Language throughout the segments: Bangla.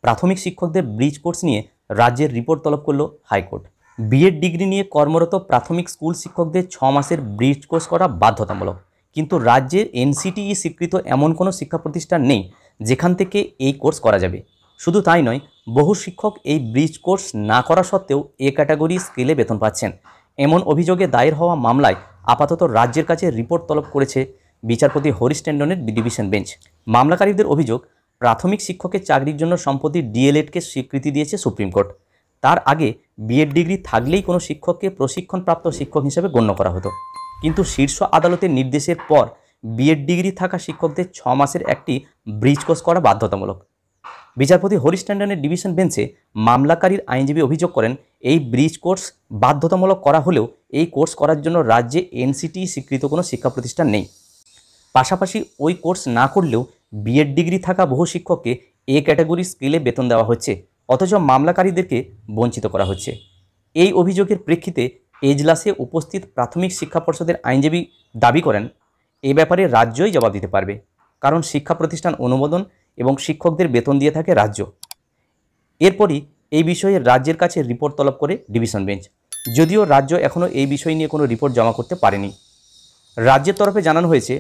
প্রাথমিক শিক্ষকদের ব্রিজ কোর্স নিয়ে রাজ্যের রিপোর্ট তলব করল হাইকোর্ট। বিএড ডিগ্রি নিয়ে কর্মরত প্রাথমিক স্কুল শিক্ষকদের 6 মাসের ব্রিজ কোর্স করা বাধ্যতামূলক, কিন্তু রাজ্যের এনসিটিই স্বীকৃত এমন কোনো শিক্ষা প্রতিষ্ঠান নেই যেখান থেকে এই কোর্স করা যাবে। শুধু তাই নয়, বহু শিক্ষক এই ব্রিজ কোর্স না করা সত্ত্বেও এ ক্যাটাগরি স্কেলে বেতন পাচ্ছেন। এমন অভিযোগে দায়ের হওয়া মামলায় আপাতত রাজ্যের কাছে রিপোর্ট তলব করেছে বিচারপতি হরিশ টেন্ডনের ডিভিশন বেঞ্চ। মামলাকারীদের অভিযোগ, প্রাথমিক শিক্ষকের চাকরির জন্য সম্প্রতি ডিএলএডকে স্বীকৃতি দিয়েছে সুপ্রিম কোর্ট। তার আগে বিএড ডিগ্রি থাকলেই কোনো শিক্ষককে প্রশিক্ষণপ্রাপ্ত শিক্ষক হিসেবে গণ্য করা হতো, কিন্তু শীর্ষ আদালতের নির্দেশের পর বিএড ডিগ্রি থাকা শিক্ষকদের 6 মাসের একটি ব্রিজ কোর্স করা বাধ্যতামূলক। বিচারপতি হরিশ টেন্ডনের ডিভিশন বেঞ্চে মামলাকারীর আইনজীবী অভিযোগ করেন, এই ব্রিজ কোর্স বাধ্যতামূলক করা হলেও এই কোর্স করার জন্য রাজ্যে এনসিটিই স্বীকৃত কোনো শিক্ষা প্রতিষ্ঠান নেই। পাশাপাশি ওই কোর্স না করলেও বিএড ডিগ্রি থাকা বহু শিক্ষককে এ ক্যাটাগরি স্কেলে বেতন দেওয়া হচ্ছে, অথচ মামলাকারীদেরকে বঞ্চিত করা হচ্ছে। এই অভিযোগের প্রেক্ষিতে এজলাসে উপস্থিত প্রাথমিক শিক্ষা পর্ষদের আইনজীবী দাবি করেন, এ ব্যাপারে রাজ্যই জবাব দিতে পারবে, কারণ শিক্ষা প্রতিষ্ঠান অনুমোদন এবং শিক্ষকদের বেতন দিয়ে থাকে রাজ্য। এরপরই এই বিষয়ে রাজ্যের কাছে রিপোর্ট তলব করে ডিভিশন বেঞ্চ, যদিও রাজ্য এখনও এই বিষয় নিয়ে কোনো রিপোর্ট জমা করতে পারেনি। রাজ্যের তরফে জানানো হয়েছে,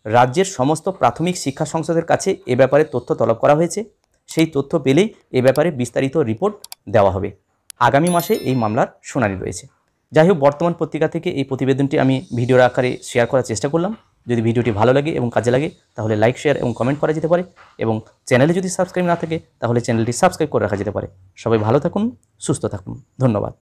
রাজ্যের সমস্ত প্রাথমিক শিক্ষা সংসদের কাছে এ ব্যাপারে তথ্য তলব করা হয়েছে, সেই তথ্য পেলেই এ ব্যাপারে বিস্তারিত রিপোর্ট দেওয়া হবে। আগামী মাসে এই মামলার শুনানি রয়েছে। যাই হোক, বর্তমান পত্রিকা থেকে এই প্রতিবেদনটি আমি ভিডিওর আকারে শেয়ার করার চেষ্টা করলাম। যদি ভিডিওটি ভালো লাগে এবং কাজে লাগে তাহলে লাইক, শেয়ার এবং কমেন্ট করা যেতে পারে, এবং চ্যানেলে যদি সাবস্ক্রাইব না থাকে তাহলে চ্যানেলটি সাবস্ক্রাইব করে রাখা যেতে পারে। সবাই ভালো থাকুন, সুস্থ থাকুন, ধন্যবাদ।